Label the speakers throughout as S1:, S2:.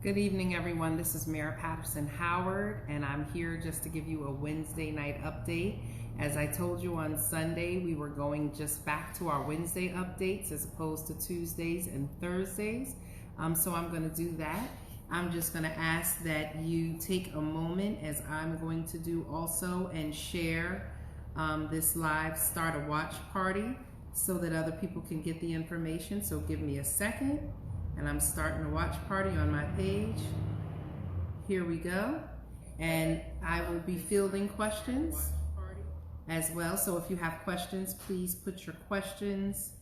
S1: Good evening, everyone. This is Mayor Patterson Howard, and I'm here just to give you a Wednesday night update. As I told you on Sunday, we were going just back to our Wednesday updates as opposed to Tuesdays and Thursdays. So I'm going to do that. I'm just going to ask that you take a moment, as I'm going to do also, and share this live Start a Watch Party so that other people can get the information. So give me a second. And I'm starting a watch party on my page. Here we go. And I will be fielding questions as well. So if you have questions, please put your questions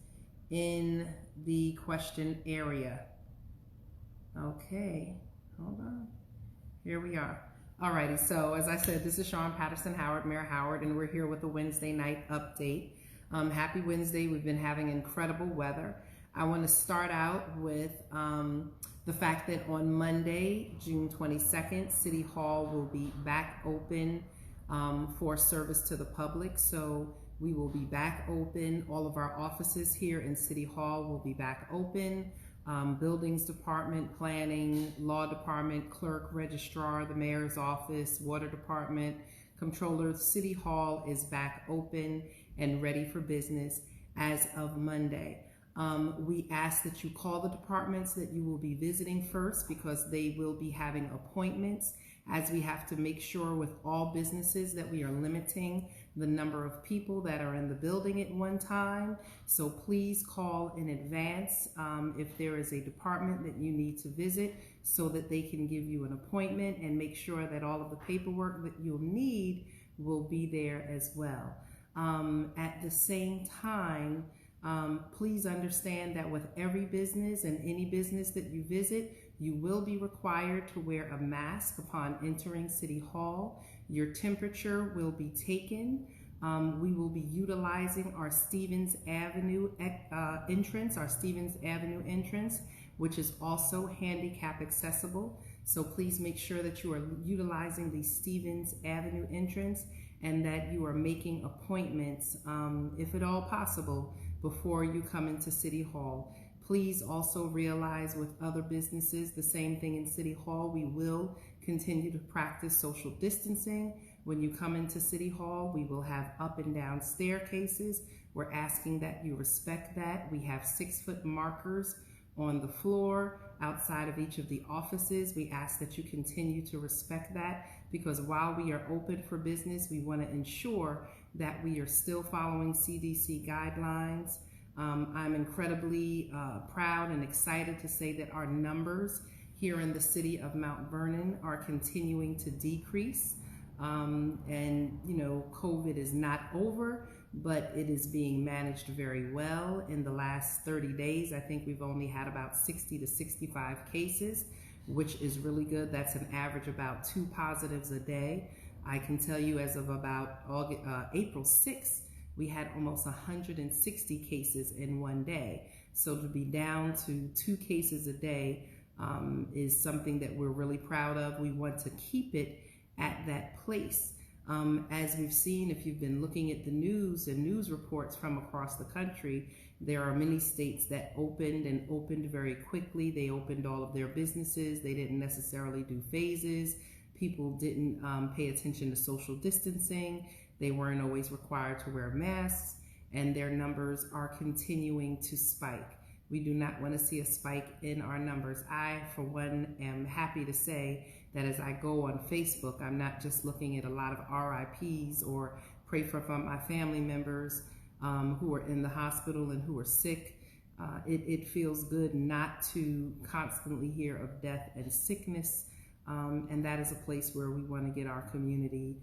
S1: in the question area. Okay, hold on. Here we are. Alrighty, so as I said, this is Sean Patterson Howard, Mayor Howard, and we're here with a Wednesday night update. Happy Wednesday. We've been having incredible weather. I want to start out with the fact that on Monday, June 22nd, City Hall will be back open for service to the public. So we will be back open. All of our offices here in City Hall will be back open. Buildings Department, Planning, Law Department, Clerk, Registrar, the Mayor's Office, Water Department, Comptroller. City Hall is back open and ready for business as of Monday. We ask that you call the departments that you will be visiting first, because they will be having appointments, as we have to make sure with all businesses that we are limiting the number of people that are in the building at one time. So please call in advance if there is a department that you need to visit, so that they can give you an appointment and make sure that all of the paperwork that you'll need will be there as well. At the same time, please understand that with every business and any business that you visit, you will be required to wear a mask upon entering City Hall. Your temperature will be taken. We will be utilizing our Stevens Avenue entrance, which is also handicap accessible. So please make sure that you are utilizing the Stevens Avenue entrance and that you are making appointments, if at all possible, before you come into City Hall. Please also realize with other businesses, the same thing in City Hall. We will continue to practice social distancing. When you come into City Hall, we will have up and down staircases. We're asking that you respect that. We have 6-foot markers on the floor outside of each of the offices. We ask that you continue to respect that, because while we are open for business, we want to ensure that we are still following CDC guidelines. I'm incredibly proud and excited to say that our numbers here in the city of Mount Vernon are continuing to decrease. And you know, COVID is not over, but it is being managed very well. In the last 30 days, I think we've only had about 60 to 65 cases, which is really good. That's an average about 2 positives a day. I can tell you as of about April 6th, we had almost 160 cases in one day. So to be down to 2 cases a day is something that we're really proud of. We want to keep it at that place. As we've seen, if you've been looking at the news and news reports from across the country, there are many states that opened very quickly. They opened all of their businesses. They didn't necessarily do phases. People didn't pay attention to social distancing. They weren't always required to wear masks, and their numbers are continuing to spike. We do not want to see a spike in our numbers. I, for one, am happy to say that as I go on Facebook, I'm not just looking at a lot of RIPs or pray for my family members who are in the hospital and who are sick. It feels good not to constantly hear of death and sickness, and that is a place where we want to get our community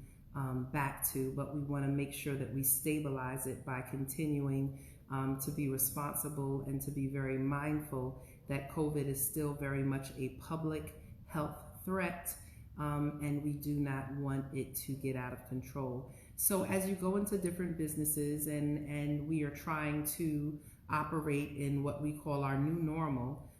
S1: back to, but we want to make sure that we stabilize it by continuing to be responsible and to be very mindful that COVID is still very much a public health threat, and we do not want it to get out of control. So as you go into different businesses, and we are trying to operate in what we call our new normal,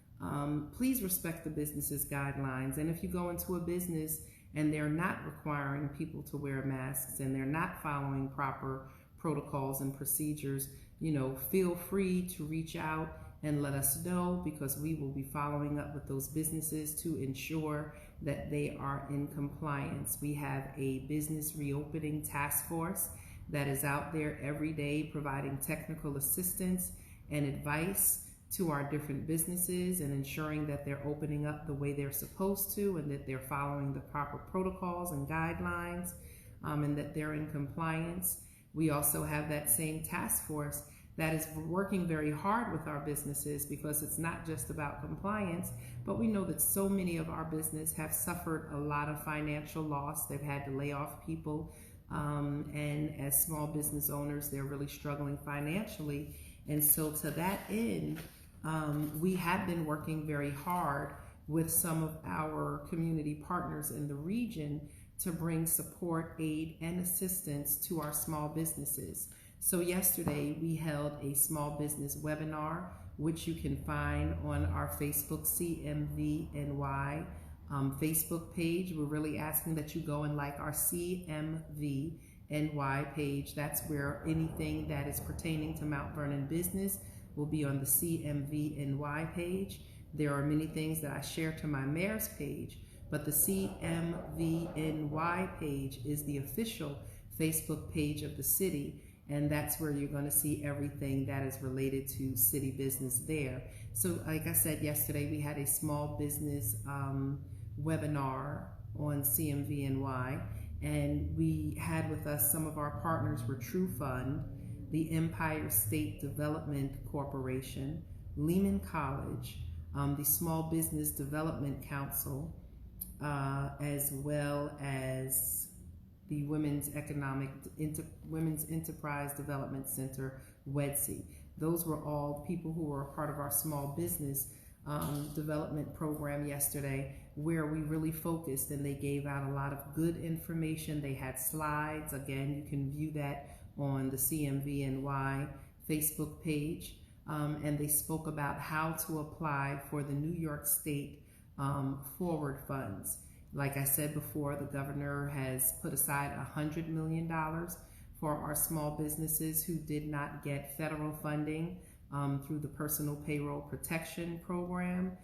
S1: please respect the business's guidelines. And if you go into a business and they're not requiring people to wear masks and they're not following proper protocols and procedures, you know, feel free to reach out and let us know, because we will be following up with those businesses to ensure that they are in compliance. We have a business reopening task force that is out there every day providing technical assistance and advice to our different businesses and ensuring that they're opening up the way they're supposed to, and that they're following the proper protocols and guidelines, and that they're in compliance. We also have that same task force that is working very hard with our businesses, because it's not just about compliance, but we know that so many of our business have suffered a lot of financial loss. They've had to lay off people, and as small business owners, they're really struggling financially. And so to that end, we have been working very hard with some of our community partners in the region to bring support, aid, and assistance to our small businesses. So yesterday we held a small business webinar, which you can find on our Facebook CMVNY Facebook page. We're really asking that you go and like our CMVNY page. That's where anything that is pertaining to Mount Vernon business will be on the CMVNY page. There are many things that I share to my mayor's page, but the CMVNY page is the official Facebook page of the city, and that's where you're going to see everything that is related to city business there. So like I said yesterday, we had a small business webinar on CMVNY, and we had with us some of our partners were True Fund, the Empire State Development Corporation, Lehman College, the Small Business Development Council, as well as the Women's Enterprise Development Center, WEDC. Those were all people who were a part of our small business development program yesterday, where we really focused, and they gave out a lot of good information. They had slides. Again, you can view that on the CMVNY Facebook page. And they spoke about how to apply for the New York State forward funds. Like I said before, the governor has put aside $100 million for our small businesses who did not get federal funding through the Personal Payroll Protection Program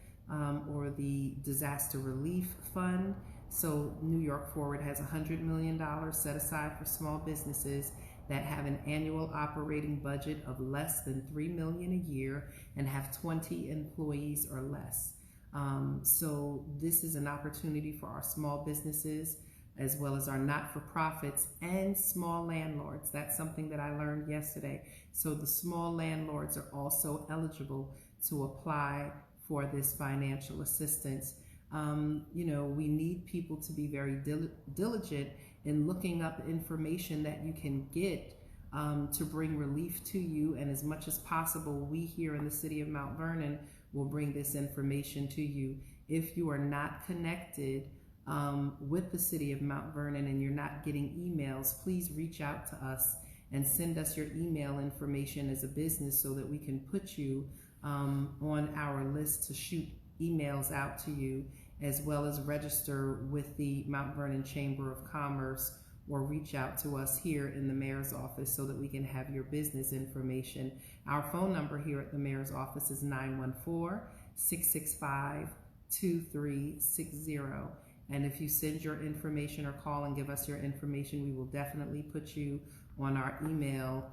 S1: or the Disaster Relief Fund. So New York Forward has $100 million set aside for small businesses that have an annual operating budget of less than $3 million a year and have 20 employees or less. So this is an opportunity for our small businesses, as well as our not-for-profits and small landlords. That's something that I learned yesterday. So the small landlords are also eligible to apply for this financial assistance. You know, we need people to be very diligent in looking up information that you can get to bring relief to you. And as much as possible, we here in the city of Mount Vernon will bring this information to you. If you are not connected with the city of Mount Vernon and you're not getting emails, please reach out to us and send us your email information as a business so that we can put you on our list to shoot emails out to you, as well as register with the Mount Vernon Chamber of Commerce, or reach out to us here in the mayor's office so that we can have your business information. Our phone number here at the mayor's office is 914-665-2360. And if you send your information or call and give us your information, we will definitely put you on our email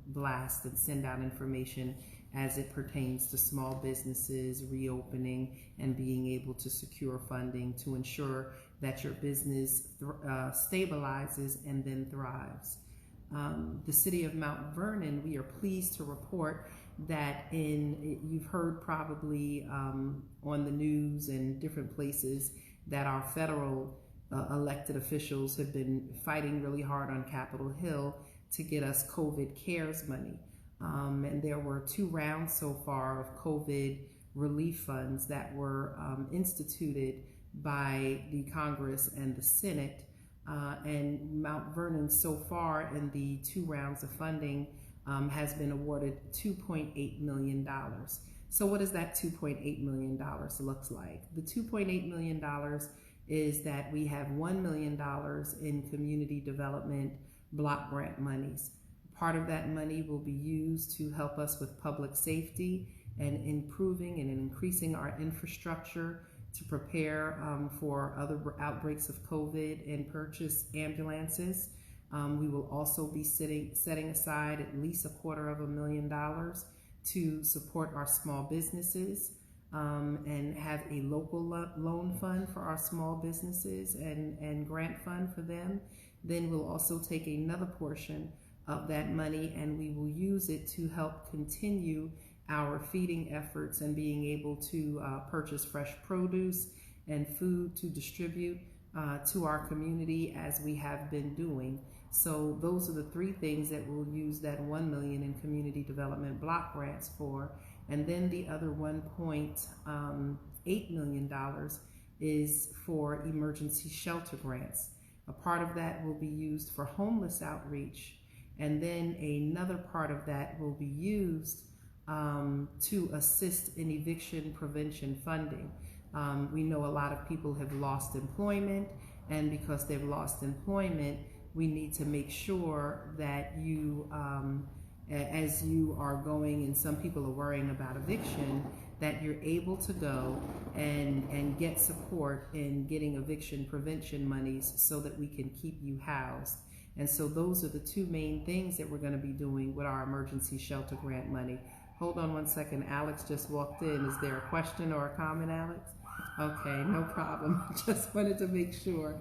S1: blast and send out information as it pertains to small businesses reopening and being able to secure funding to ensure that your business stabilizes and then thrives. The city of Mount Vernon, we are pleased to report that you've heard probably on the news and different places that our federal elected officials have been fighting really hard on Capitol Hill to get us COVID CARES money. And there were 2 rounds so far of COVID relief funds that were instituted by the Congress and the Senate. And Mount Vernon so far in the 2 rounds of funding has been awarded $2.8 million. So what does that $2.8 million look like? The $2.8 million is that we have $1 million in community development block grant monies. Part of that money will be used to help us with public safety and improving and increasing our infrastructure to prepare for other outbreaks of COVID and purchase ambulances. We will also be setting aside at least $250,000 to support our small businesses and have a local loan fund for our small businesses and grant fund for them. Then we'll also take another portion of that money and we will use it to help continue our feeding efforts and being able to purchase fresh produce and food to distribute to our community as we have been doing. So those are the three things that we'll use that $1 million in community development block grants for. And then the other $1.8 million is for emergency shelter grants. A part of that will be used for homeless outreach. And then another part of that will be used to assist in eviction prevention funding. We know a lot of people have lost employment, and because they've lost employment, we need to make sure that you, as you are going, and some people are worrying about eviction, that you're able to go and get support in getting eviction prevention monies so that we can keep you housed. And so those are the two main things that we're going to be doing with our emergency shelter grant money. Hold on one second. Alex just walked in. Is there a question or a comment, Alex? Okay, no problem. Just wanted to make sure.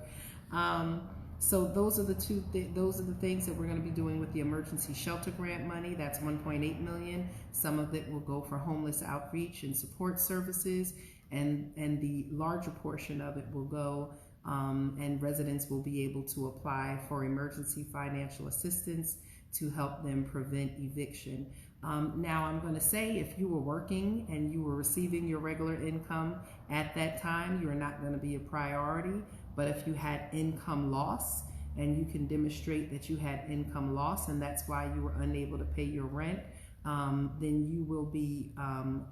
S1: So those are the things that we're going to be doing with the emergency shelter grant money. That's $1.8 million. Some of it will go for homeless outreach and support services, and the larger portion of it will go and residents will be able to apply for emergency financial assistance to help them prevent eviction. Now I'm going to say, if you were working and you were receiving your regular income at that time, you're not going to be a priority. But if you had income loss and you can demonstrate that you had income loss and that's why you were unable to pay your rent, then you will be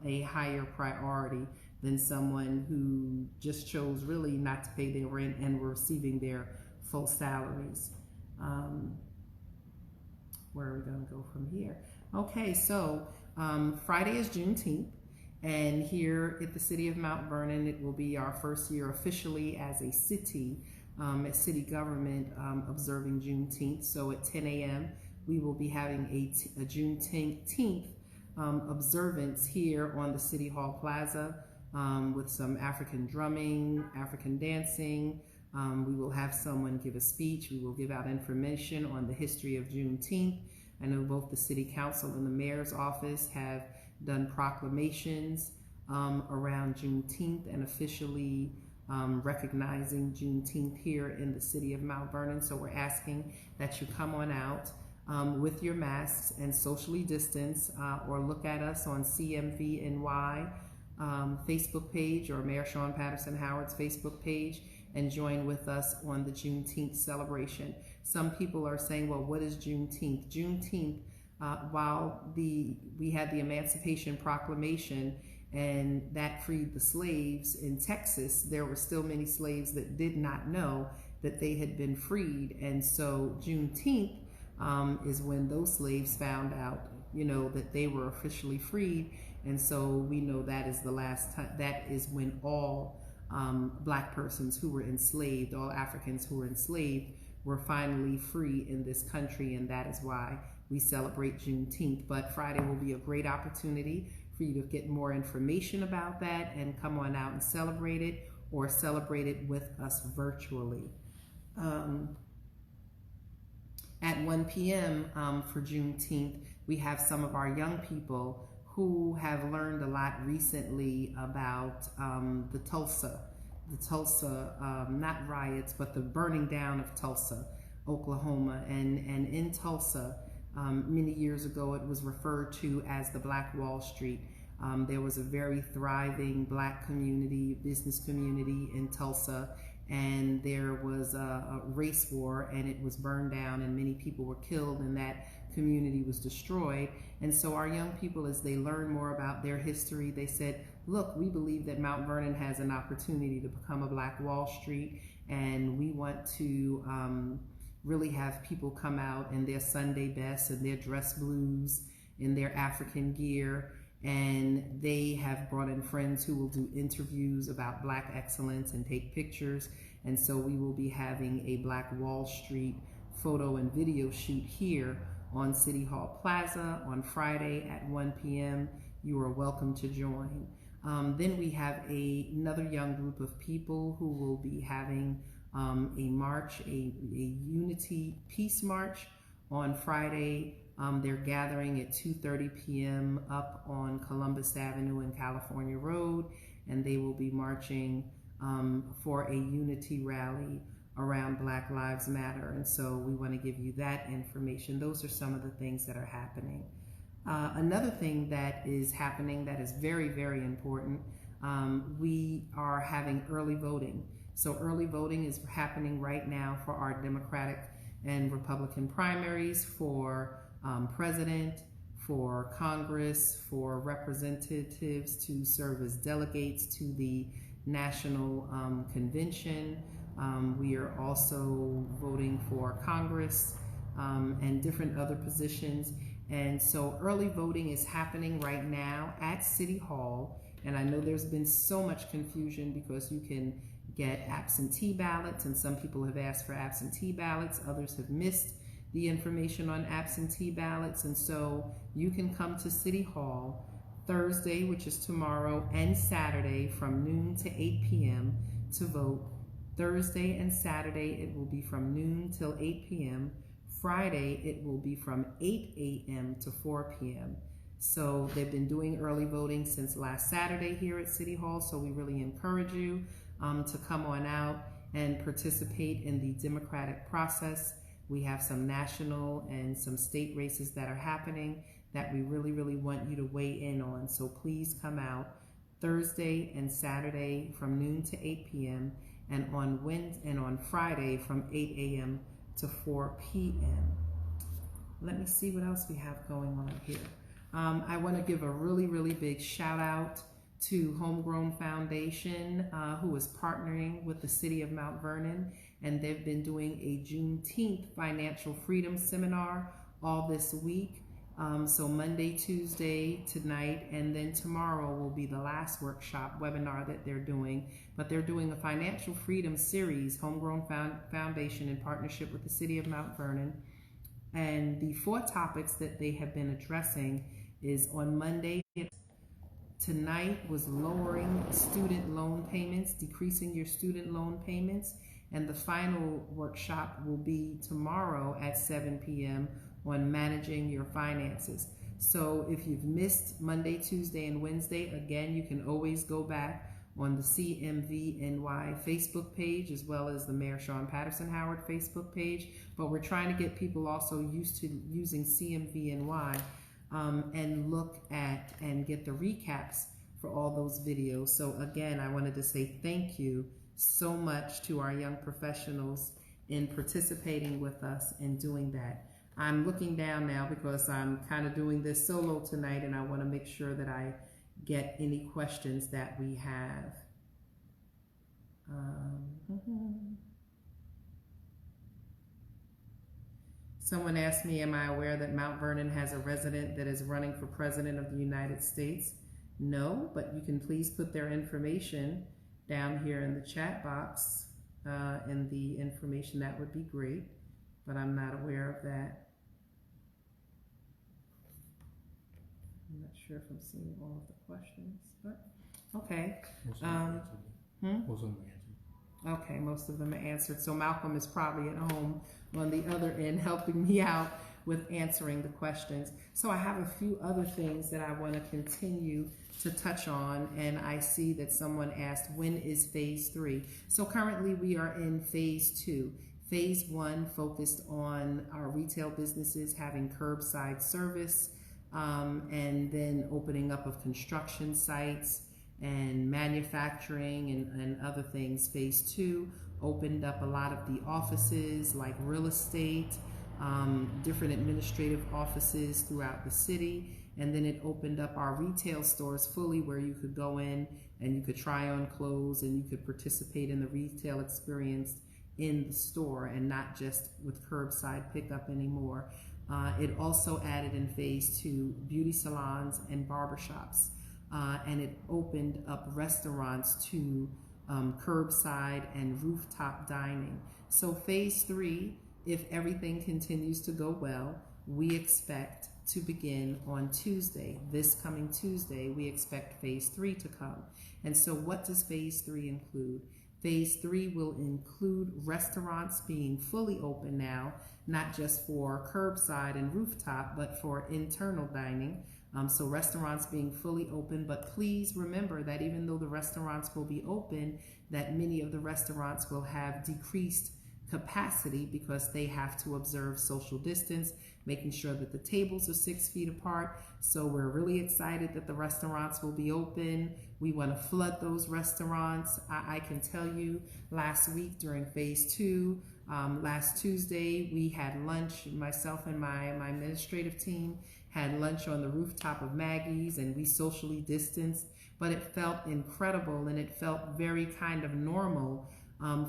S1: a higher priority than someone who just chose really not to pay their rent and were receiving their full salaries. Where are we going to go from here? Okay, so Friday is Juneteenth, and here at the city of Mount Vernon, it will be our first year officially as a city, as city government, observing Juneteenth. So at 10 a.m., we will be having a Juneteenth observance here on the City Hall Plaza with some African drumming, African dancing. We will have someone give a speech. We will give out information on the history of Juneteenth. I know both the City Council and the Mayor's Office have done proclamations around Juneteenth and officially recognizing Juneteenth here in the city of Mount Vernon. So we're asking that you come on out with your masks and socially distance, or look at us on CMVNY Facebook page or Mayor Sean Patterson Howard's Facebook page and join with us on the Juneteenth celebration. Some people are saying, well, what is Juneteenth? Juneteenth, while we had the Emancipation Proclamation and that freed the slaves in Texas, there were still many slaves that did not know that they had been freed. And so Juneteenth is when those slaves found out, that they were officially freed. And so we know that is the last time, that is when all Black persons who were enslaved, all Africans who were enslaved, were finally free in this country, and that is why we celebrate Juneteenth. But Friday will be a great opportunity for you to get more information about that and come on out and celebrate it, or celebrate it with us virtually. At 1 p.m. For Juneteenth, we have some of our young people who have learned a lot recently about the Tulsa, not riots, but the burning down of Tulsa, Oklahoma. And in Tulsa, many years ago, it was referred to as the Black Wall Street. There was a very thriving Black community, business community in Tulsa, and there was a race war, and it was burned down, and many people were killed, and that community was destroyed. And so our young people, as they learn more about their history, they said, look, we believe that Mount Vernon has an opportunity to become a Black Wall Street, and we want to really have people come out in their Sunday best and their dress blues, in their African gear, and they have brought in friends who will do interviews about Black excellence and take pictures. And so we will be having a Black Wall Street photo and video shoot here on City Hall Plaza on Friday at 1 p.m. You are welcome to join. Then we have another young group of people who will be having a march, a unity peace march on Friday. They're gathering at 2:30 p.m. up on Columbus Avenue and California Road, and they will be marching for a unity rally around Black Lives Matter. And so we want to give you that information. Those are some of the things that are happening. Another thing that is happening that is very, very important, we are having early voting. So early voting is happening right now for our Democratic and Republican primaries, for president, for Congress, for representatives to serve as delegates to the National Convention. We are also voting for Congress and different other positions. And so early voting is happening right now at City Hall. And I know there's been so much confusion because you can get absentee ballots, and some people have asked for absentee ballots. Others have missed the information on absentee ballots. And so you can come to City Hall Thursday, which is tomorrow, and Saturday from noon to 8 p.m. to vote. Thursday and Saturday, it will be from noon till 8 p.m. Friday, it will be from 8 a.m. to 4 p.m. So they've been doing early voting since last Saturday here at City Hall, so we really encourage you to come on out and participate in the democratic process. We have some national and some state races that are happening that we really, really want you to weigh in on. So please come out Thursday and Saturday from noon to 8 p.m. and on Friday from 8 a.m. to 4 p.m. Let me see what else we have going on here. I want to give a really, really big shout out to Homegrown Foundation, who is partnering with the City of Mount Vernon, and they've been doing a Juneteenth financial freedom seminar all this week. So Monday, Tuesday, tonight, and then tomorrow will be the last workshop webinar that they're doing. But they're doing a financial freedom series, Homegrown Foundation, in partnership with the City of Mount Vernon. And the 4 topics that they have been addressing is on Monday. Tonight was lowering student loan payments, decreasing your student loan payments. And the final workshop will be tomorrow at 7 p.m. on managing your finances. So if you've missed Monday, Tuesday, and Wednesday, again, you can always go back on the CMVNY Facebook page, as well as the Mayor Sean Patterson Howard Facebook page. But we're trying to get people also used to using CMVNY and look at and get the recaps for all those videos. So again, I wanted to say thank you so much to our young professionals in participating with us and doing that. I'm looking down now because I'm kind of doing this solo tonight, and I want to make sure that I get any questions that we have. Someone asked me, am I aware that Mount Vernon has a resident that is running for President of the United States? No, but you can please put their information down here in the chat box, and the information, that would be great, but I'm not aware of that. I'm not sure if I'm seeing all of the questions, but okay. Okay, most of them are answered. So Malcolm is probably at home on the other end helping me out with answering the questions. So I have a few other things that I want to continue to touch on, and I see that someone asked, when is phase 3? So currently we are in phase 2. Phase 1 focused on our retail businesses having curbside service, and then opening up of construction sites and manufacturing and other things. Phase 2 opened up a lot of the offices like real estate, different administrative offices throughout the city. And then it opened up our retail stores fully, where you could go in and you could try on clothes and you could participate in the retail experience in the store and not just with curbside pickup anymore. It also added in phase 2 beauty salons and barbershops, and it opened up restaurants to curbside and rooftop dining. So phase 3, if everything continues to go well, we expect to begin on Tuesday. This coming Tuesday, we expect phase 3 to come. And so what does phase 3 include? Phase 3 will include restaurants being fully open now, not just for curbside and rooftop, but for internal dining. So restaurants being fully open, but please remember that even though the restaurants will be open, that many of the restaurants will have decreased capacity because they have to observe social distance, making sure that the tables are 6 feet apart. So we're really excited that the restaurants will be open. We want to flood those restaurants. I can tell you, last week during phase 2, last Tuesday, we had lunch. Myself and my administrative team had lunch on the rooftop of Maggie's, and we socially distanced, but it felt incredible, and it felt very kind of normal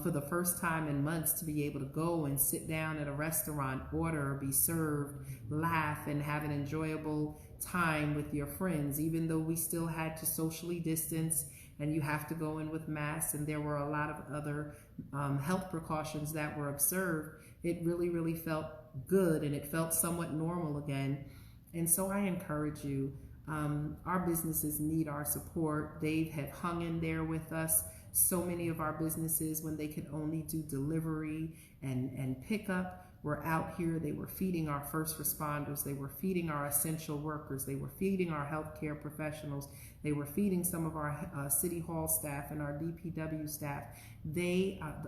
S1: for the first time in months to be able to go and sit down at a restaurant, order, be served, laugh, and have an enjoyable time with your friends, even though we still had to socially distance and you have to go in with masks, and there were a lot of other health precautions that were observed. It really, really felt good, and it felt somewhat normal again. And so I encourage you, our businesses need our support. They have hung in there with us. So many of our businesses, when they could only do delivery and pickup, were out here. They were feeding our first responders. They were feeding our essential workers. They were feeding our healthcare professionals. They were feeding some of our City Hall staff and our DPW staff.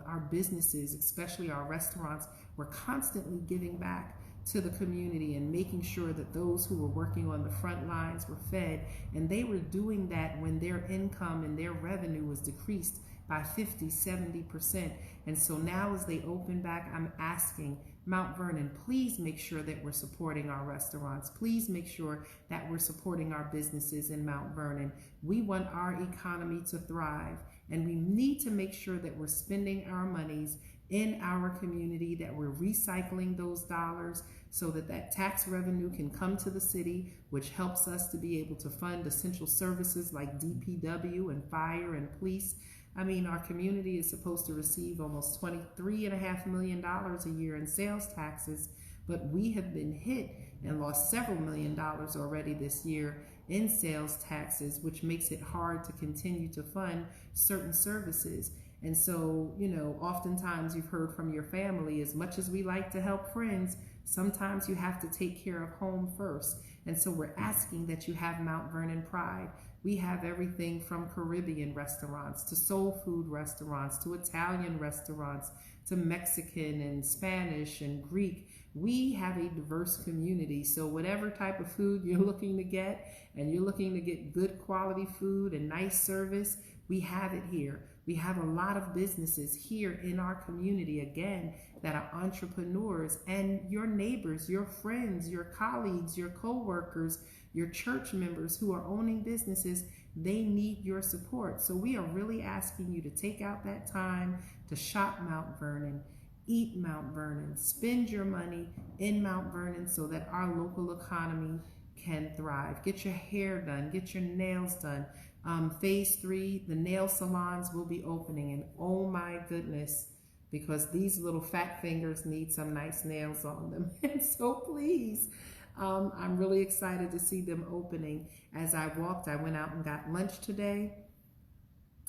S1: Our businesses, especially our restaurants, were constantly giving back to the community and making sure that those who were working on the front lines were fed. And they were doing that when their income and their revenue was decreased by 50-70%. And so now as they open back, I'm asking Mount Vernon, please make sure that we're supporting our restaurants. Please make sure that we're supporting our businesses in Mount Vernon. We want our economy to thrive, and we need to make sure that we're spending our monies in our community, that we're recycling those dollars so that that tax revenue can come to the city, which helps us to be able to fund essential services like DPW and fire and police. I mean, our community is supposed to receive almost $23.5 million a year in sales taxes, but we have been hit and lost several million dollars already this year in sales taxes, which makes it hard to continue to fund certain services. And so, you know, oftentimes you've heard from your family, as much as we like to help friends, sometimes you have to take care of home first. And so we're asking that you have Mount Vernon Pride. We have everything from Caribbean restaurants to soul food restaurants to Italian restaurants to Mexican and Spanish and Greek. We have a diverse community. So whatever type of food you're looking to get, and you're looking to get good quality food and nice service, we have it here. We have a lot of businesses here in our community, again, that are entrepreneurs, and your neighbors, your friends, your colleagues, your co-workers, your church members who are owning businesses, they need your support. So we are really asking you to take out that time to shop Mount Vernon, eat Mount Vernon, spend your money in Mount Vernon so that our local economy can thrive. Get your hair done, get your nails done. Phase 3, the nail salons will be opening, and oh my goodness, because these little fat fingers need some nice nails on them. And so please, I'm really excited to see them opening. As I walked, I went out and got lunch today,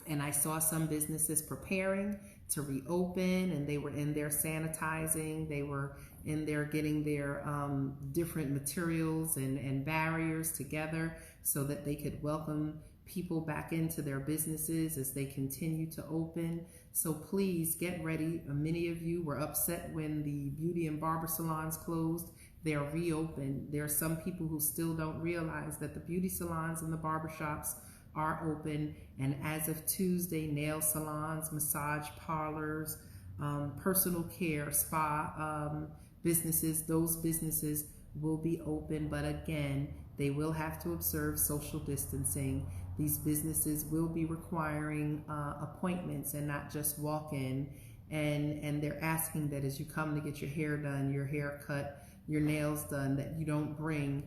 S1: and I saw some businesses preparing to reopen, and they were in there sanitizing, they were in there getting their different materials and barriers together so that they could welcome people back into their businesses as they continue to open. So please get ready. Many of you were upset when the beauty and barber salons closed. They're reopened. There are some people who still don't realize that the beauty salons and the barber shops are open. And as of Tuesday, nail salons, massage parlors, personal care, spa businesses, those businesses will be open. But again, they will have to observe social distancing. These businesses will be requiring appointments and not just walk in. And they're asking that as you come to get your hair done, your hair cut, your nails done, that you don't bring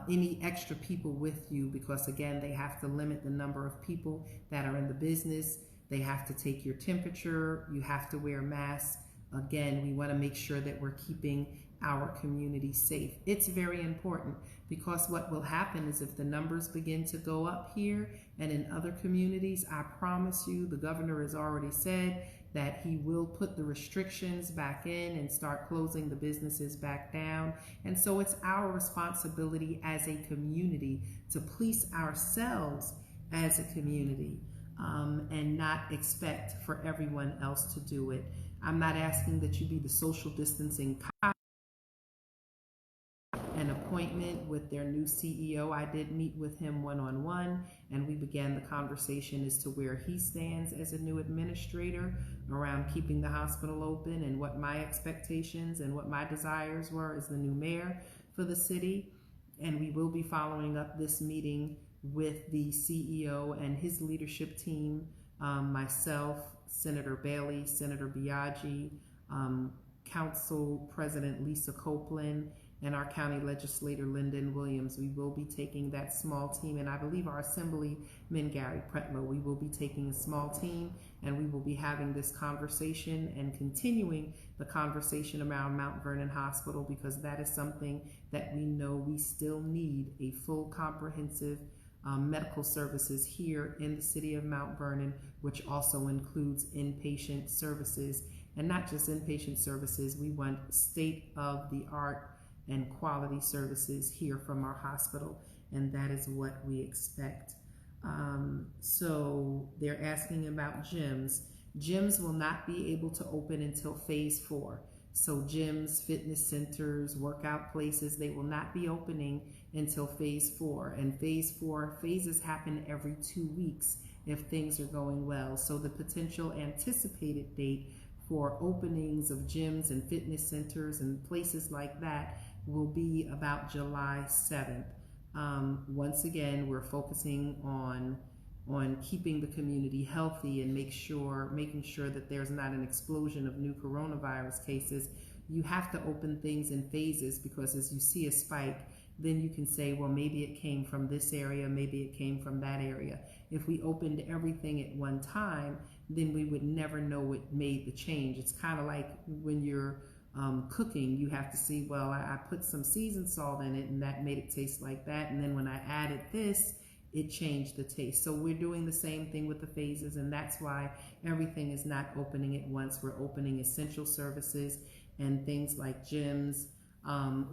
S1: any extra people with you, because again, they have to limit the number of people that are in the business. They have to take your temperature. You have to wear masks. Again, we want to make sure that we're keeping our community safe. It's very important, because what will happen is if the numbers begin to go up here and in other communities, I promise you, the governor has already said that he will put the restrictions back in and start closing the businesses back down. And so it's our responsibility as a community to police ourselves as a community, and not expect for everyone else to do it. I'm not asking that you be the social distancing cop. An appointment with their new CEO. I did meet with him one-on-one, and we began the conversation as to where he stands as a new administrator around keeping the hospital open, and what my expectations and what my desires were as the new mayor for the city. And we will be following up this meeting with the CEO and his leadership team, myself, Senator Bailey, Senator Biaggi, Council President Lisa Copeland, and our county legislator Lyndon Williams. We will be taking that small team, and I believe our Assemblyman Gary Pretlow. We will be taking a small team, and we will be having this conversation and continuing the conversation around Mount Vernon Hospital, because that is something that we know we still need a full comprehensive medical services here in the city of Mount Vernon, which also includes inpatient services. And not just inpatient services, we want state-of-the-art and quality services here from our hospital, and that is what we expect. So they're asking about gyms. Gyms will not be able to open until phase 4. So gyms, fitness centers, workout places, they will not be opening until phase 4. And phases happen every 2 weeks if things are going well. So the potential anticipated date for openings of gyms and fitness centers and places like that will be about July 7th. Once again, we're focusing on keeping the community healthy and making sure that there's not an explosion of new coronavirus cases. You have to open things in phases, because as you see a spike, then you can say, well, maybe it came from this area, maybe it came from that area. If we opened everything at one time, then we would never know what made the change. It's kind of like when you're cooking, you have to see, well, I put some seasoned salt in it and that made it taste like that, and then when I added this, it changed the taste. So we're doing the same thing with the phases, and that's why everything is not opening at once. We're opening essential services, and things like gyms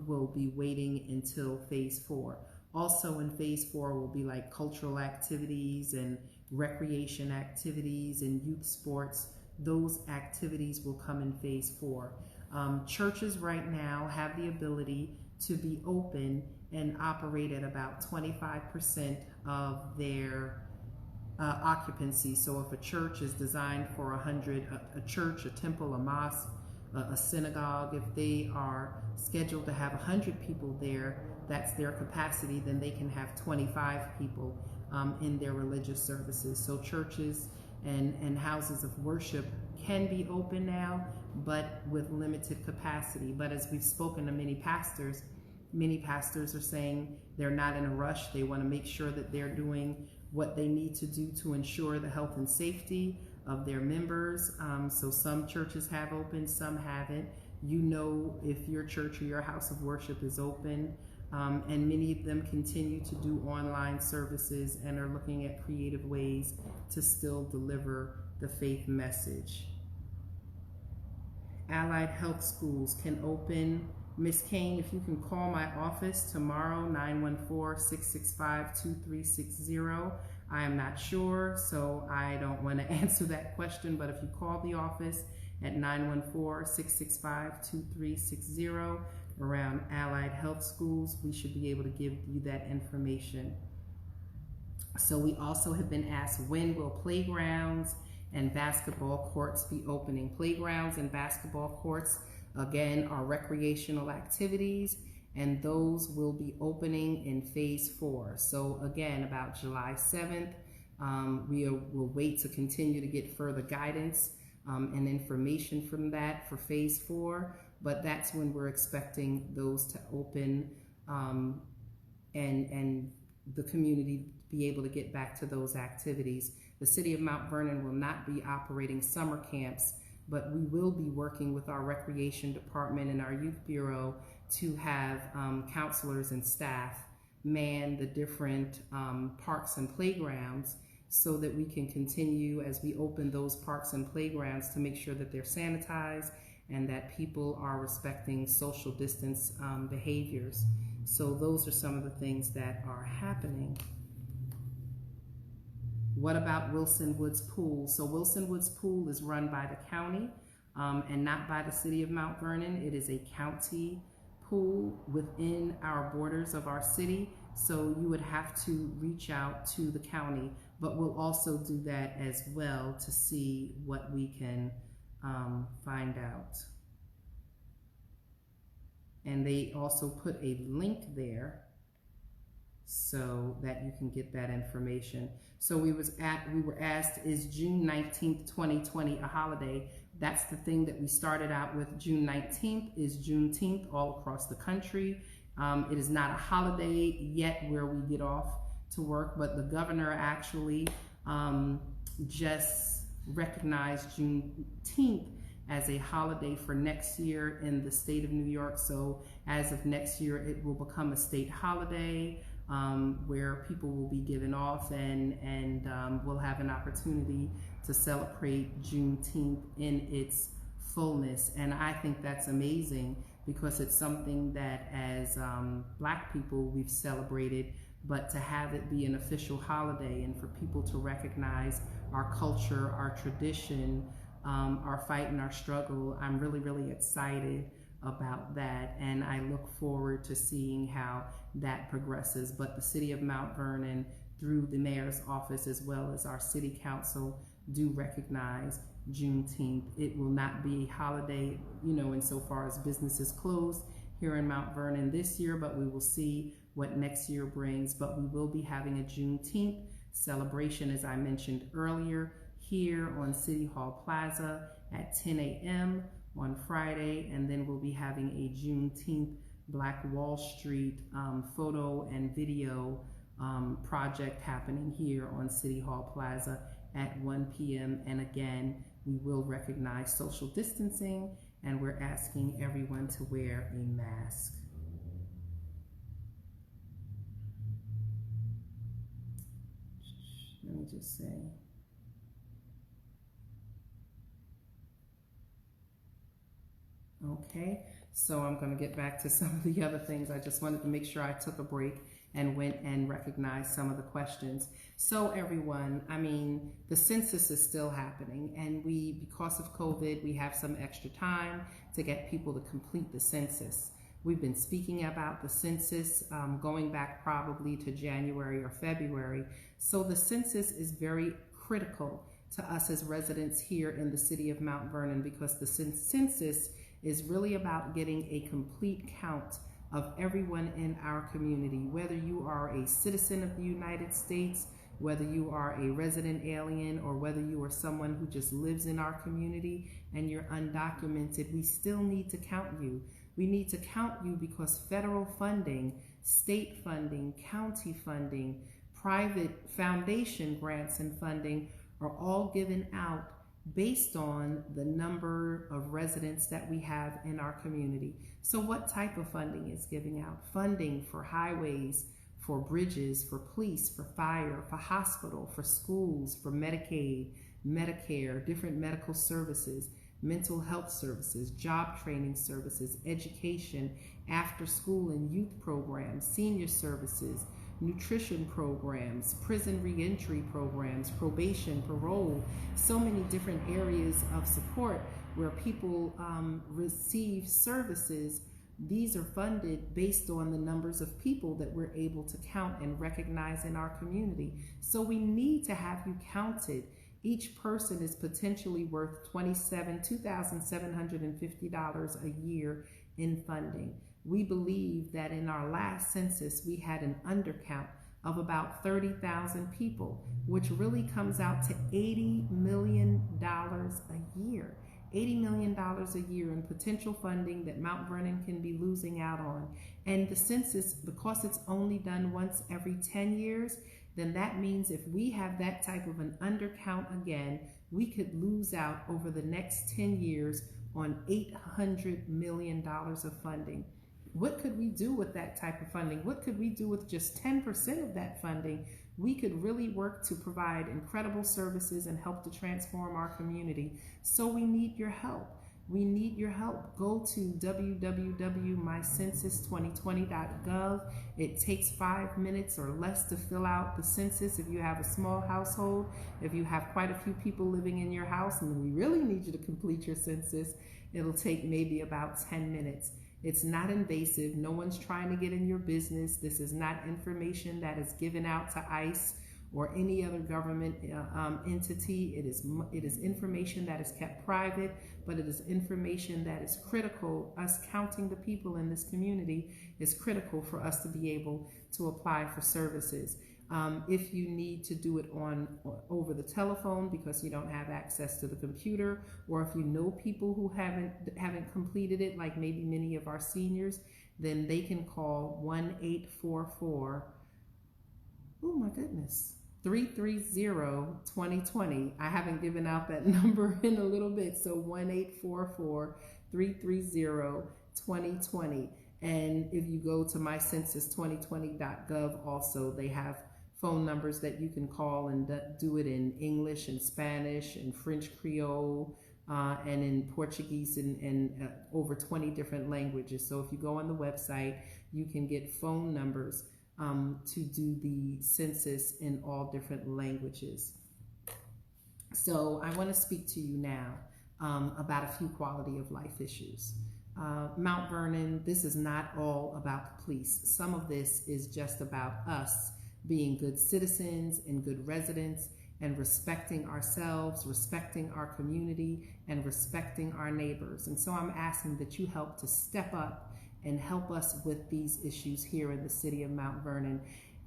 S1: will be waiting until phase 4. Also in phase 4 will be like cultural activities and recreation activities and youth sports. Those activities will come in phase 4. Churches right now have the ability to be open and operate at about 25% of their occupancy. So if a church is designed for 100, a church, a temple, a mosque, a synagogue, if they are scheduled to have 100 people there, that's their capacity, then they can have 25 people in their religious services. So churches and houses of worship can be open now, but with limited capacity. But as we've spoken to many pastors are saying they're not in a rush. They want to make sure that they're doing what they need to do to ensure the health and safety of their members. So some churches have opened, some haven't. You know if your church or your house of worship is open, and many of them continue to do online services and are looking at creative ways to still deliver the faith message. Allied Health Schools can open. Ms. Kane, if you can call my office tomorrow, 914-665-2360. I am not sure, so I don't want to answer that question, but if you call the office at 914-665-2360 around Allied Health Schools, we should be able to give you that information. So we also have been asked, when will playgrounds and basketball courts be opening? Playgrounds and basketball courts, again, are recreational activities, and those will be opening in phase 4. So again, about July 7th, we will wait to continue to get further guidance and information from that for phase 4. but that's when we're expecting those to open, and the community be able to get back to those activities. The city of Mount Vernon will not be operating summer camps, but we will be working with our recreation department and our youth bureau to have counselors and staff man the different parks and playgrounds, so that we can continue as we open those parks and playgrounds to make sure that they're sanitized and that people are respecting social distance behaviors. So those are some of the things that are happening. What about Wilson Woods Pool? So Wilson Woods Pool is run by the county and not by the city of Mount Vernon. It is a county pool within our borders of our city. So you would have to reach out to the county, but we'll also do that as well to see what we can find out. And they also put a link there so that you can get that information. So we were asked, is June 19th, 2020 a holiday? That's the thing that we started out with. June 19th is Juneteenth all across the country. It is not a holiday yet where we get off to work, but the governor actually just recognized Juneteenth as a holiday for next year in the state of New York. So as of next year, it will become a state holiday where people will be given off, and we'll have an opportunity to celebrate Juneteenth in its fullness. And I think that's amazing, because it's something that as Black people we've celebrated, but to have it be an official holiday and for people to recognize our culture, our tradition, our fight and our struggle, I'm really, really excited about that, and I look forward to seeing how that progresses. But the city of Mount Vernon, through the mayor's office as well as our city council, do recognize Juneteenth. It will not be a holiday, insofar as businesses closed here in Mount Vernon this year, but we will see what next year brings. But we will be having a Juneteenth celebration, as I mentioned earlier, here on City Hall Plaza at 10 a.m. on Friday, and then we'll be having a Juneteenth Black Wall Street photo and video project happening here on City Hall Plaza at 1 p.m. And again, we will recognize social distancing, and we're asking everyone to wear a mask. Let me just say. Okay, so I'm going to get back to some of the other things. I just wanted to make sure I took a break and went and recognized some of the questions. So everyone, the census is still happening, and because of COVID, we have some extra time to get people to complete the census. We've been speaking about the census going back probably to January or February. So the census is very critical to us as residents here in the city of Mount Vernon, because the census is really about getting a complete count of everyone in our community, whether you are a citizen of the United States, whether you are a resident alien, or whether you are someone who just lives in our community and you're undocumented. We still need to count you. We need to count you because federal funding, state funding, county funding, private foundation grants and funding are all given out based on the number of residents that we have in our community. So what type of funding is giving out? Funding for highways, for bridges, for police, for fire, for hospital, for schools, for Medicaid, Medicare, different medical services, mental health services, job training services, education, after school and youth programs, senior services, nutrition programs, prison reentry programs, probation, parole, so many different areas of support where people receive services. These are funded based on the numbers of people that we're able to count and recognize in our community. So we need to have you counted. Each person is potentially worth $2,750 a year in funding. We believe that in our last census, we had an undercount of about 30,000 people, which really comes out to $80 million a year. $80 million a year in potential funding that Mount Vernon can be losing out on. And the census, because it's only done once every 10 years, then that means if we have that type of an undercount again, we could lose out over the next 10 years on $800 million of funding. What could we do with that type of funding? What could we do with just 10% of that funding? We could really work to provide incredible services and help to transform our community. So we need your help. We need your help. Go to www.mycensus2020.gov. It takes 5 minutes or less to fill out the census if you have a small household. If you have quite a few people living in your house and we really need you to complete your census, it'll take maybe about 10 minutes. It's not invasive. No one's trying to get in your business. This is not information that is given out to ICE or any other government entity. It is information that is kept private, but it is information that is critical. Us counting the people in this community is critical for us to be able to apply for services. If you need to do it over the telephone because you don't have access to the computer, or if you know people who haven't completed it, like maybe many of our seniors, then they can call 1-844. Oh my goodness. 330-2020. I haven't given out that number in a little bit. So 1-844-330-2020. And if you go to mycensus2020.gov, also they have phone numbers that you can call and do it in English and Spanish and French Creole and in Portuguese and over 20 different languages. So if you go on the website, you can get phone numbers to do the census in all different languages. So I want to speak to you now about a few quality of life issues. Mount Vernon, this is not all about the police. Some of this is just about us being good citizens and good residents and respecting ourselves, respecting our community, and respecting our neighbors. And so I'm asking that you help to step up and help us with these issues here in the city of Mount Vernon.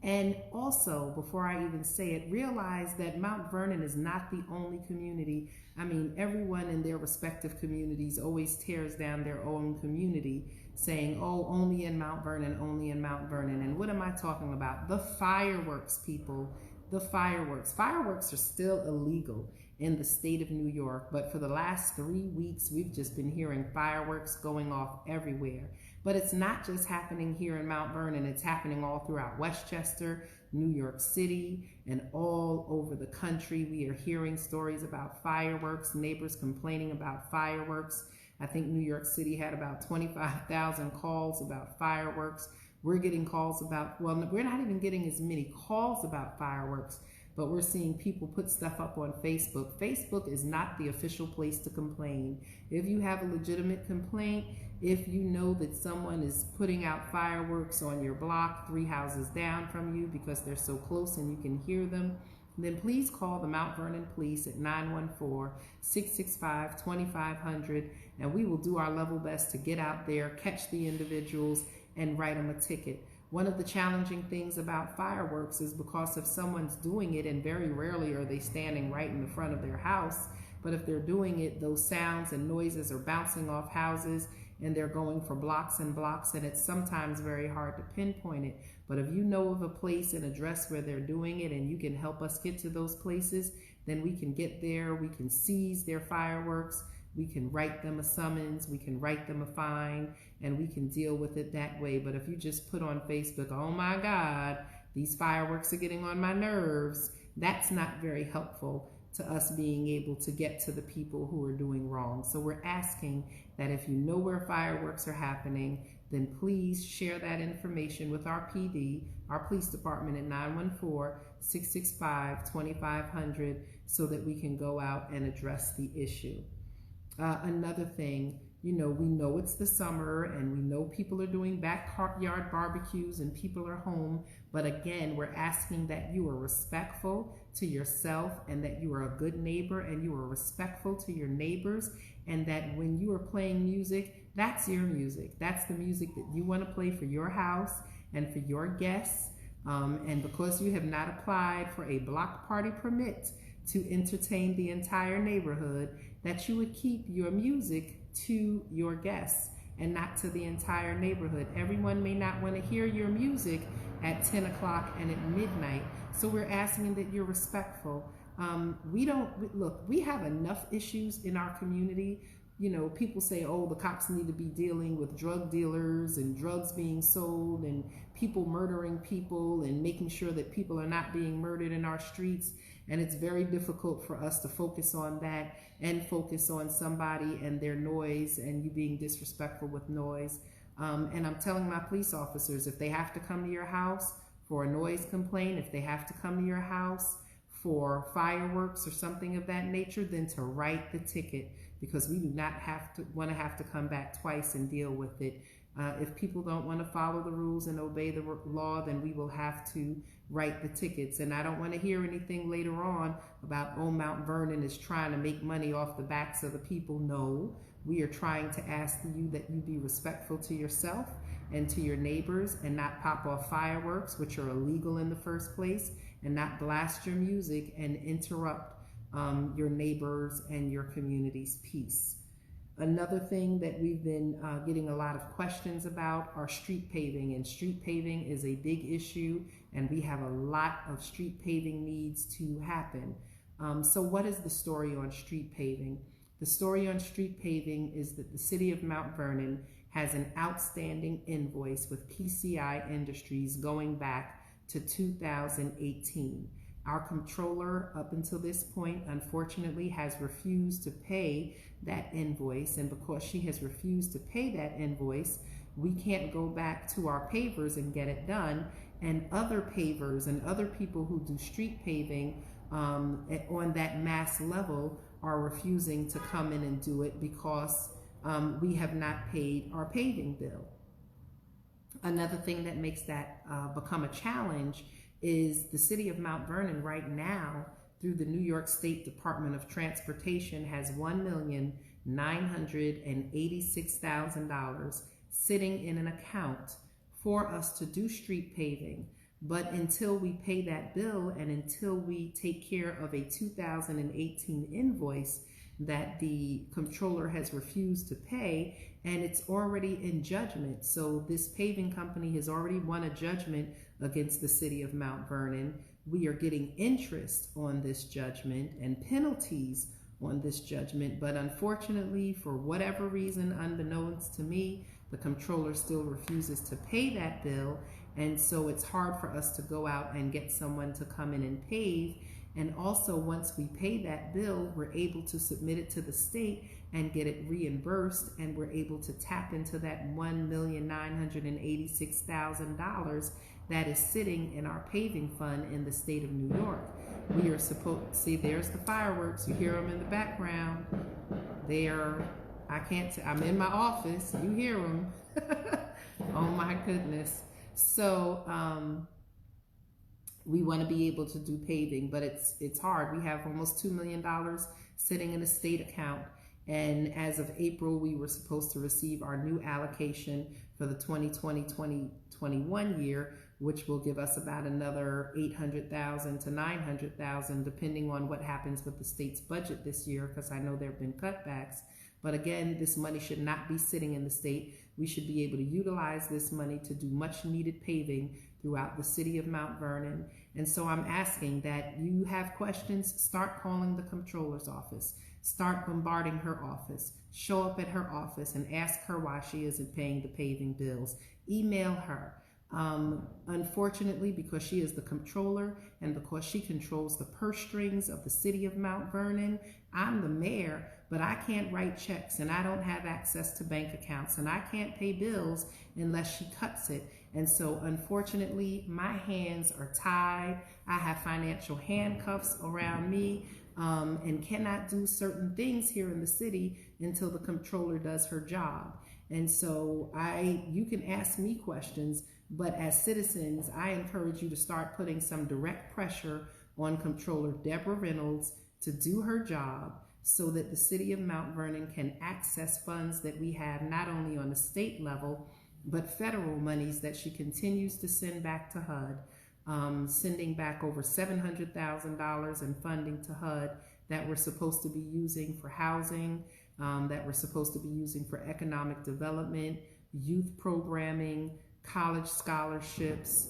S1: And also, before I even say it, realize that Mount Vernon is not the only community. I mean, everyone in their respective communities always tears down their own community, saying, oh, only in Mount Vernon, only in Mount Vernon. And what am I talking about? The fireworks, people. The fireworks. Fireworks are still illegal in the state of New York, but for the last 3 weeks, we've just been hearing fireworks going off everywhere. But it's not just happening here in Mount Vernon, it's happening all throughout Westchester, New York City, and all over the country. We are hearing stories about fireworks, neighbors complaining about fireworks. I think New York City had about 25,000 calls about fireworks. We're getting calls about, well, we're not even getting as many calls about fireworks, but we're seeing people put stuff up on Facebook. Facebook is not the official place to complain. If you have a legitimate complaint, if you know that someone is putting out fireworks on your block 3 houses down from you because they're so close and you can hear them, then please call the Mount Vernon Police at 914-665-2500, and we will do our level best to get out there, catch the individuals, and write them a ticket. One of the challenging things about fireworks is because if someone's doing it, and very rarely are they standing right in the front of their house, but if they're doing it, those sounds and noises are bouncing off houses and they're going for blocks and blocks, and it's sometimes very hard to pinpoint it. But if you know of a place and address where they're doing it and you can help us get to those places, then we can get there, we can seize their fireworks, we can write them a summons, we can write them a fine, and we can deal with it that way. But if you just put on Facebook, oh my God, these fireworks are getting on my nerves, that's not very helpful to us being able to get to the people who are doing wrong. So we're asking that if you know where fireworks are happening, then please share that information with our PD, our police department at 914-665-2500 so that we can go out and address the issue. Another thing, we know it's the summer and we know people are doing backyard barbecues and people are home, but again, we're asking that you are respectful to yourself and that you are a good neighbor and you are respectful to your neighbors, and that when you are playing music, that's your music. That's the music that you want to play for your house and for your guests. And because you have not applied for a block party permit, to entertain the entire neighborhood, that you would keep your music to your guests and not to the entire neighborhood. Everyone may not want to hear your music at 10 o'clock and at midnight. So we're asking that you're respectful. We have enough issues in our community. You know, people say, oh, the cops need to be dealing with drug dealers and drugs being sold and people murdering people and making sure that people are not being murdered in our streets. And it's very difficult for us to focus on that and focus on somebody and their noise and you being disrespectful with noise. And I'm telling my police officers, if they have to come to your house for a noise complaint, if they have to come to your house for fireworks or something of that nature, then to write the ticket, because we do not want to come back twice and deal with it. If people don't want to follow the rules and obey the law, then we will have to write the tickets. And I don't want to hear anything later on about, oh, Mount Vernon is trying to make money off the backs of the people. No, we are trying to ask you that you be respectful to yourself and to your neighbors and not pop off fireworks, which are illegal in the first place, and not blast your music and interrupt your neighbors and your community's peace. Another thing that we've been getting a lot of questions about are street paving, and street paving is a big issue, and we have a lot of street paving needs to happen. So what is the story on street paving? The story on street paving is that the city of Mount Vernon has an outstanding invoice with PCI Industries going back to 2018. Our comptroller, up until this point, unfortunately, has refused to pay that invoice. And because she has refused to pay that invoice, we can't go back to our pavers and get it done. And other pavers and other people who do street paving on that mass level are refusing to come in and do it because we have not paid our paving bill. Another thing that makes that become a challenge is the city of Mount Vernon right now, through the New York State Department of Transportation, has $1,986,000 sitting in an account for us to do street paving. But until we pay that bill and until we take care of a 2018 invoice that the comptroller has refused to pay, and it's already in judgment. So this paving company has already won a judgment against the city of Mount Vernon. We are getting interest on this judgment and penalties on this judgment, but unfortunately, for whatever reason, unbeknownst to me, the comptroller still refuses to pay that bill, and so it's hard for us to go out and get someone to come in and pave. And also, once we pay that bill, we're able to submit it to the state and get it reimbursed, and we're able to tap into that $1,986,000 that is sitting in our paving fund in the state of New York. We are supposed to see, there's the fireworks. You hear them in the background. I'm in my office. You hear them. Oh my goodness. So, we want to be able to do paving, but it's hard. We have almost $2 million sitting in a state account. And as of April, we were supposed to receive our new allocation for the 2020-2021 year, which will give us about another $800,000 to $900,000, depending on what happens with the state's budget this year, because I know there have been cutbacks. But again, this money should not be sitting in the state. We should be able to utilize this money to do much needed paving throughout the city of Mount Vernon. And so I'm asking that you have questions, start calling the comptroller's office, start bombarding her office, show up at her office and ask her why she isn't paying the paving bills. Email her. Unfortunately, because she is the comptroller and because she controls the purse strings of the city of Mount Vernon, I'm the mayor, but I can't write checks and I don't have access to bank accounts and I can't pay bills unless she cuts it. And so unfortunately, my hands are tied. I have financial handcuffs around me and cannot do certain things here in the city until the comptroller does her job. And so you can ask me questions, but as citizens, I encourage you to start putting some direct pressure on Comptroller Deborah Reynolds to do her job so that the city of Mount Vernon can access funds that we have not only on the state level, but federal monies that she continues to send back to HUD. sending back over $700,000 in funding to HUD that we're supposed to be using for housing, that we're supposed to be using for economic development, youth programming, college scholarships,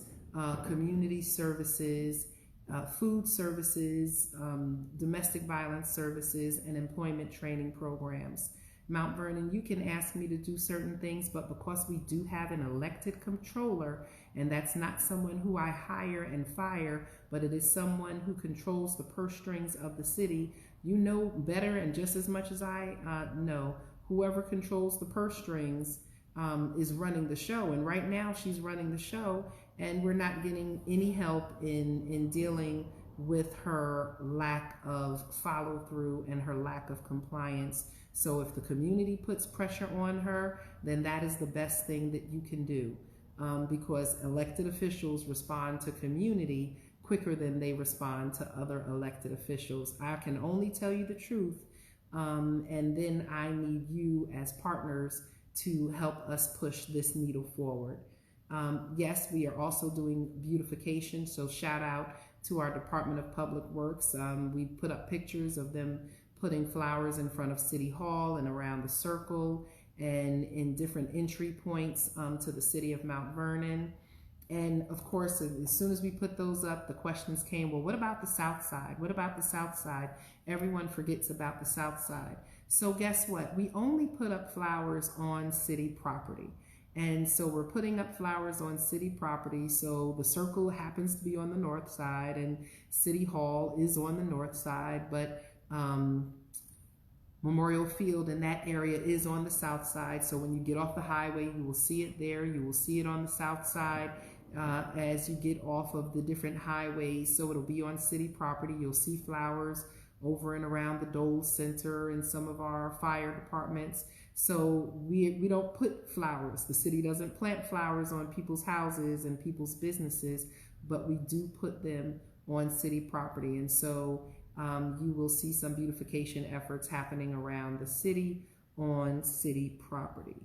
S1: community services, food services, domestic violence services, and employment training programs. Mount Vernon, you can ask me to do certain things, but because we do have an elected controller, and that's not someone who I hire and fire, but it is someone who controls the purse strings of the city, you know better and just as much as I know, whoever controls the purse strings is running the show. And right now she's running the show, and we're not getting any help in dealing with her lack of follow through and her lack of compliance. So if the community puts pressure on her, then that is the best thing that you can do, because elected officials respond to community quicker than they respond to other elected officials. I can only tell you the truth, and then I need you as partners to help us push this needle forward. Yes, we are also doing beautification, so shout out to our Department of Public Works. We put up pictures of them putting flowers in front of City Hall and around the circle and in different entry points to the city of Mount Vernon. And of course, as soon as we put those up, the questions came, well, what about the South Side? What about the South Side? Everyone forgets about the South Side. So guess what? We only put up flowers on city property. And so we're putting up flowers on city property. So the circle happens to be on the north side and City Hall is on the north side, but Memorial Field in that area is on the south side. So when you get off the highway, you will see it there. You will see it on the south side as you get off of the different highways. So it'll be on city property. You'll see flowers over and around the Dole Center and some of our fire departments. So we don't put flowers. The city doesn't plant flowers on people's houses and people's businesses, but we do put them on city property. And so you will see some beautification efforts happening around the city on city property.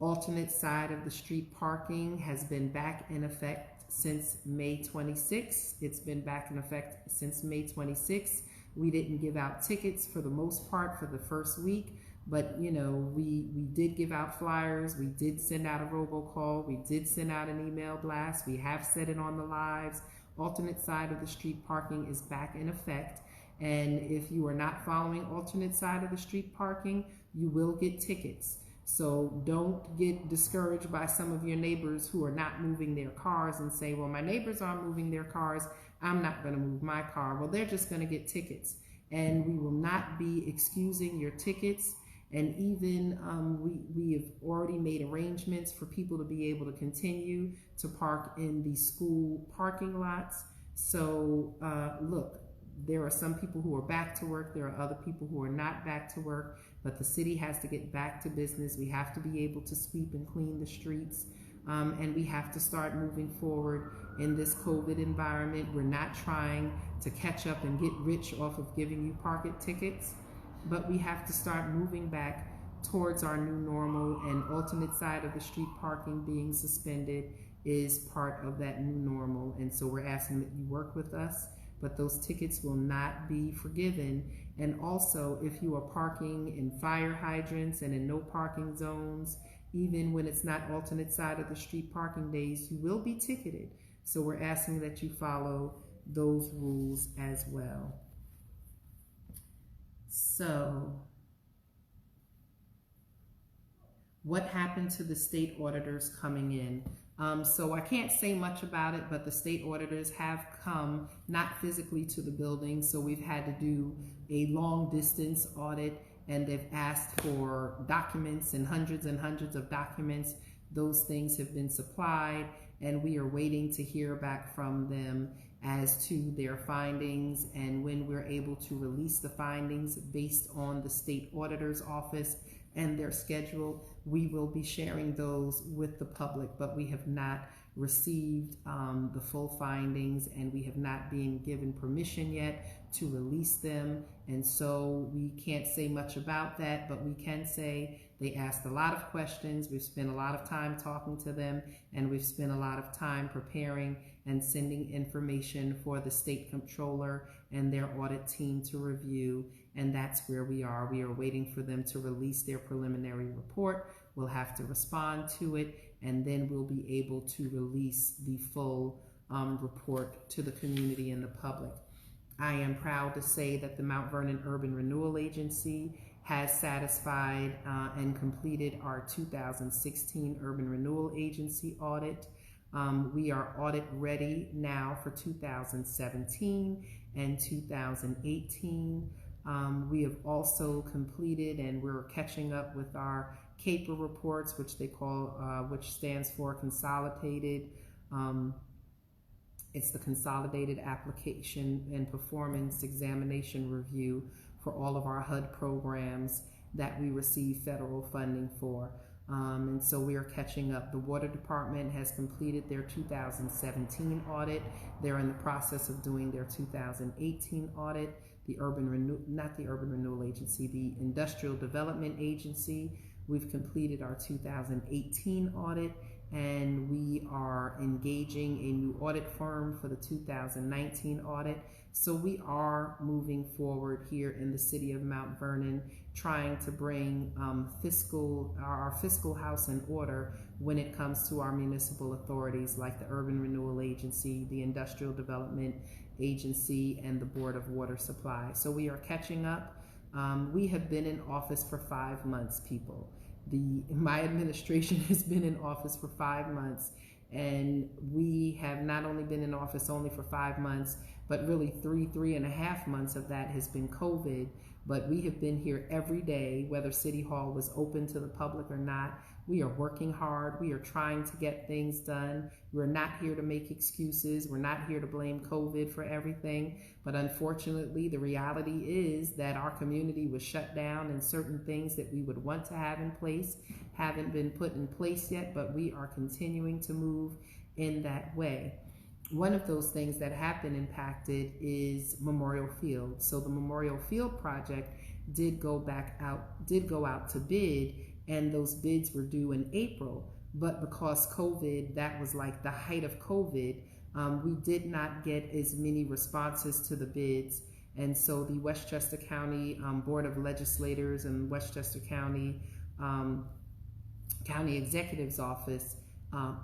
S1: Alternate side of the street parking has been back in effect since May 26th. It's been back in effect since May 26th. We didn't give out tickets for the most part for the first week, but you know, we did give out flyers. We did send out a robocall. We did send out an email blast. We have said it on the lives. Alternate side of the street parking is back in effect. And if you are not following alternate side of the street parking, you will get tickets. So don't get discouraged by some of your neighbors who are not moving their cars and say, well, my neighbors aren't moving their cars, I'm not going to move my car. Well, they're just going to get tickets. And we will not be excusing your tickets. And even we have already made arrangements for people to be able to continue to park in the school parking lots. So look, there are some people who are back to work. There are other people who are not back to work, but the city has to get back to business. We have to be able to sweep and clean the streets. And we have to start moving forward in this COVID environment. We're not trying to catch up and get rich off of giving you parking tickets, but we have to start moving back towards our new normal, and alternate side of the street parking being suspended is part of that new normal. And so we're asking that you work with us, but those tickets will not be forgiven. And also, if you are parking in fire hydrants and in no parking zones, even when it's not alternate side of the street parking days, you will be ticketed. So we're asking that you follow those rules as well. So what happened to the state auditors coming in? So I can't say much about it, but the state auditors have come, not physically to the building. So we've had to do a long distance audit, and they've asked for documents and hundreds of documents. Those things have been supplied, and we are waiting to hear back from them as to their findings and when we're able to release the findings based on the state auditor's office and their schedule. We will be sharing those with the public, but we have not received the full findings, and we have not been given permission yet to release them. And so we can't say much about that, but we can say they asked a lot of questions. We've spent a lot of time talking to them, and we've spent a lot of time preparing and sending information for the state comptroller and their audit team to review. And that's where we are. We are waiting for them to release their preliminary report. We'll have to respond to it, and then we'll be able to release the full report to the community and the public. I am proud to say that the Mount Vernon Urban Renewal Agency has satisfied and completed our 2016 Urban Renewal Agency audit. We are audit ready now for 2017 and 2018. We have also completed, and we're catching up with our CAPER reports, which they call, which stands for Consolidated. It's the Consolidated Application and Performance Examination Review for all of our HUD programs that we receive federal funding for. And so we are catching up. The Water Department has completed their 2017 audit. They're in the process of doing their 2018 audit. The not the Urban Renewal Agency, the Industrial Development Agency, we've completed our 2018 audit, and we are engaging a new audit firm for the 2019 audit. So we are moving forward here in the city of Mount Vernon, trying to bring our fiscal house in order when it comes to our municipal authorities like the Urban Renewal Agency, the Industrial Development Agency, and the Board of Water Supply. So we are catching up. We have been in office for 5 months, people. My administration has been in office for 5 months, and we have not only been in office only for 5 months, but really 3.5 months of that has been COVID. But we have been here every day, whether City Hall was open to the public or not. We are working hard. We are trying to get things done. We're not here to make excuses. We're not here to blame COVID for everything. But unfortunately, the reality is that our community was shut down, and certain things that we would want to have in place haven't been put in place yet, but we are continuing to move in that way. One of those things that have been impacted is Memorial Field. So the Memorial Field project did go out to bid, and those bids were due in April. But because COVID, that was like the height of COVID, we did not get as many responses to the bids. And so the Westchester County Board of Legislators and Westchester County County Executive's Office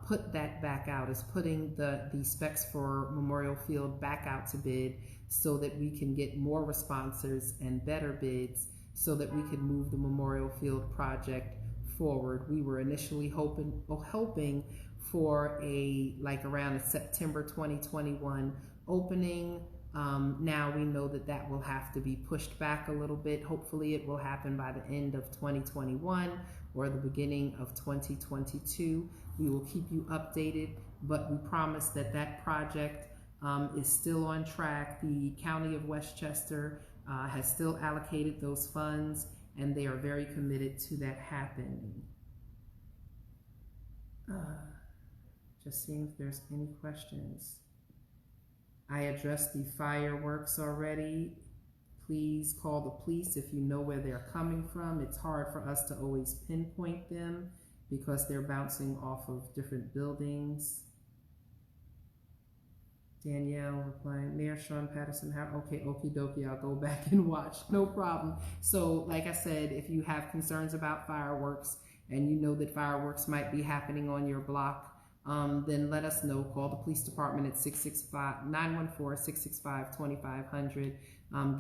S1: put that back out, is putting the specs for Memorial Field back out to bid so that we can get more responses and better bids so that we can move the Memorial Field project forward. We were initially hoping for around a September 2021 opening. Now we know that will have to be pushed back a little bit. Hopefully it will happen by the end of 2021 or the beginning of 2022. We will keep you updated, but we promise that project is still on track. The County of Westchester has still allocated those funds, and they are very committed to that happening. Just seeing if there's any questions. I addressed the fireworks already. Please call the police if you know where they're coming from. It's hard for us to always pinpoint them because they're bouncing off of different buildings. Danielle replying, Mayor Sean Patterson, okay, okie dokie, I'll go back and watch, no problem. So like I said, if you have concerns about fireworks and you know that fireworks might be happening on your block, then let us know. Call the police department at 914-665-2500.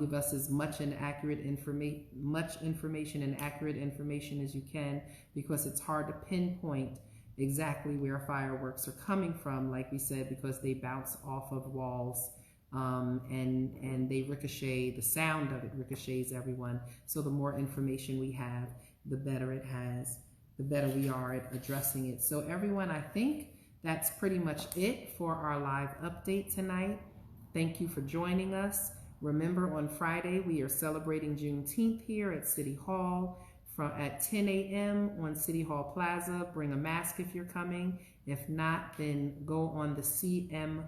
S1: Give us as much information and accurate information as you can, because it's hard to pinpoint exactly where fireworks are coming from, like we said, because they bounce off of walls and they ricochet. The sound of it ricochets everyone. So the more information we have, the better it has, the better we are at addressing it. So everyone, I think that's pretty much it for our live update tonight. Thank you for joining us. Remember, on Friday, we are celebrating Juneteenth here at City Hall at 10 a.m. on City Hall Plaza. Bring a mask if you're coming. If not, then go on the CMVNY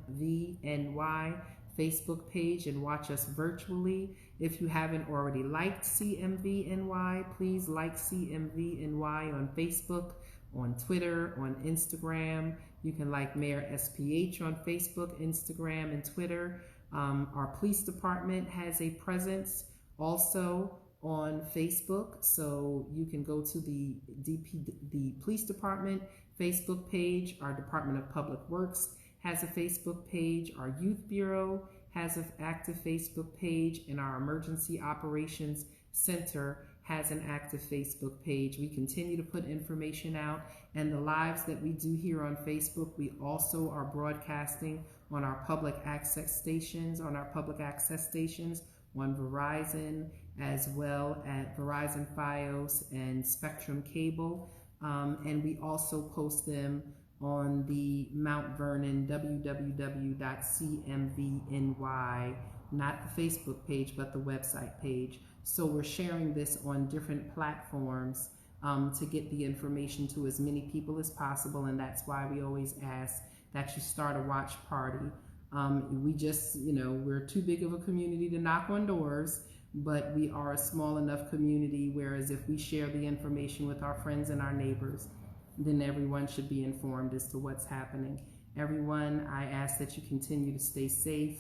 S1: Facebook page and watch us virtually. If you haven't already liked CMVNY, please like CMVNY on Facebook. on Twitter, on Instagram. You can like Mayor SPH on Facebook, Instagram, and Twitter. Our police department has a presence also on Facebook, so you can go to the police department Facebook page. Our Department of Public Works has a Facebook page. Our Youth Bureau has an active Facebook page, and our Emergency Operations Center has an active Facebook page. We continue to put information out, and the lives that we do here on Facebook, we also are broadcasting on our public access stations, on Verizon, as well as Verizon Fios and Spectrum Cable. And we also post them on the Mount Vernon www.cmvny, not the Facebook page, but the website page. So we're sharing this on different platforms to get the information to as many people as possible, and that's why we always ask that you start a watch party. We just, we're too big of a community to knock on doors, but we are a small enough community, whereas if we share the information with our friends and our neighbors, then everyone should be informed as to what's happening. Everyone, I ask that you continue to stay safe,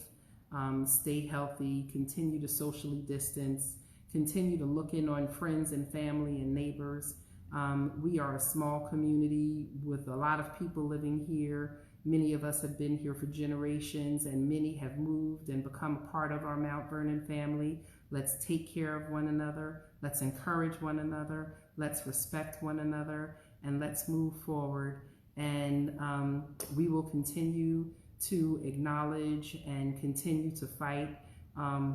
S1: stay healthy, continue to socially distance, continue to look in on friends and family and neighbors. We are a small community with a lot of people living here. Many of us have been here for generations, and many have moved and become a part of our Mount Vernon family. Let's take care of one another. Let's encourage one another. Let's respect one another, and let's move forward. And we will continue to acknowledge and continue to fight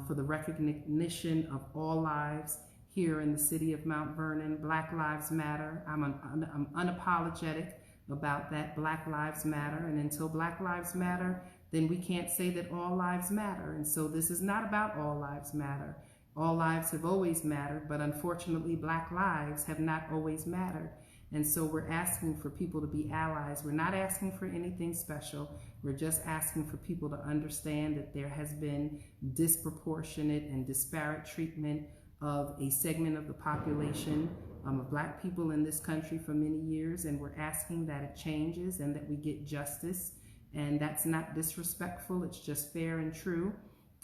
S1: for the recognition of all lives here in the city of Mount Vernon. Black Lives Matter. I'm unapologetic about that. Black Lives Matter. And until Black Lives Matter, then we can't say that all lives matter. And so this is not about all lives matter. All lives have always mattered, but unfortunately Black lives have not always mattered. And so we're asking for people to be allies. We're not asking for anything special. We're just asking for people to understand that there has been disproportionate and disparate treatment of a segment of the population of Black people in this country for many years, and we're asking that it changes and that we get justice. And that's not disrespectful, it's just fair and true.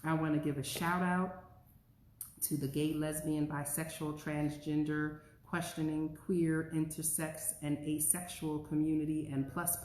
S1: I want to give a shout out to the gay, lesbian, bisexual, transgender, questioning, queer, intersex, and asexual community, and plus,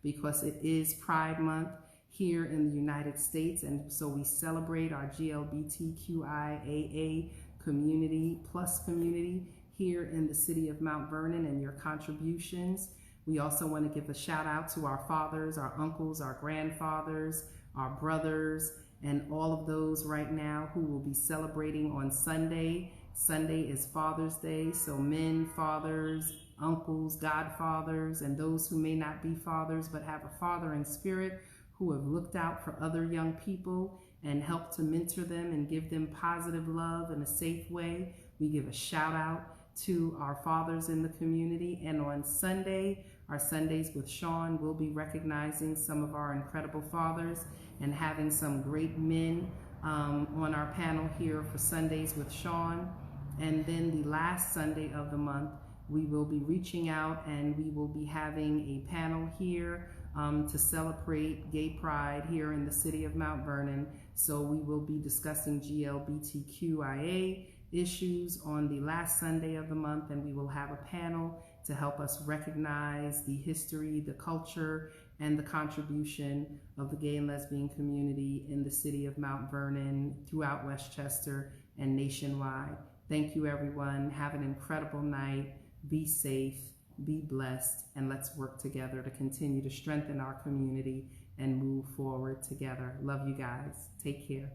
S1: because it is Pride Month here in the United States, and so we celebrate our GLBTQIAA community, plus community here in the city of Mount Vernon, and your contributions. We also want to give a shout out to our fathers, our uncles, our grandfathers, our brothers, and all of those right now who will be celebrating on Sunday. Sunday is Father's Day, so men, fathers, uncles, godfathers, and those who may not be fathers but have a father in spirit, who have looked out for other young people and helped to mentor them and give them positive love in a safe way. We give a shout out to our fathers in the community. And on Sunday, our Sundays with Sean, we'll be recognizing some of our incredible fathers and having some great men on our panel here for Sundays with Sean. And then the last Sunday of the month, we will be reaching out and we will be having a panel here to celebrate Gay Pride here in the city of Mount Vernon. So we will be discussing GLBTQIA issues on the last Sunday of the month, and we will have a panel to help us recognize the history, the culture, and the contribution of the gay and lesbian community in the city of Mount Vernon, throughout Westchester, and nationwide. Thank you, everyone. Have an incredible night. Be safe, be blessed, and let's work together to continue to strengthen our community and move forward together. Love you guys. Take care.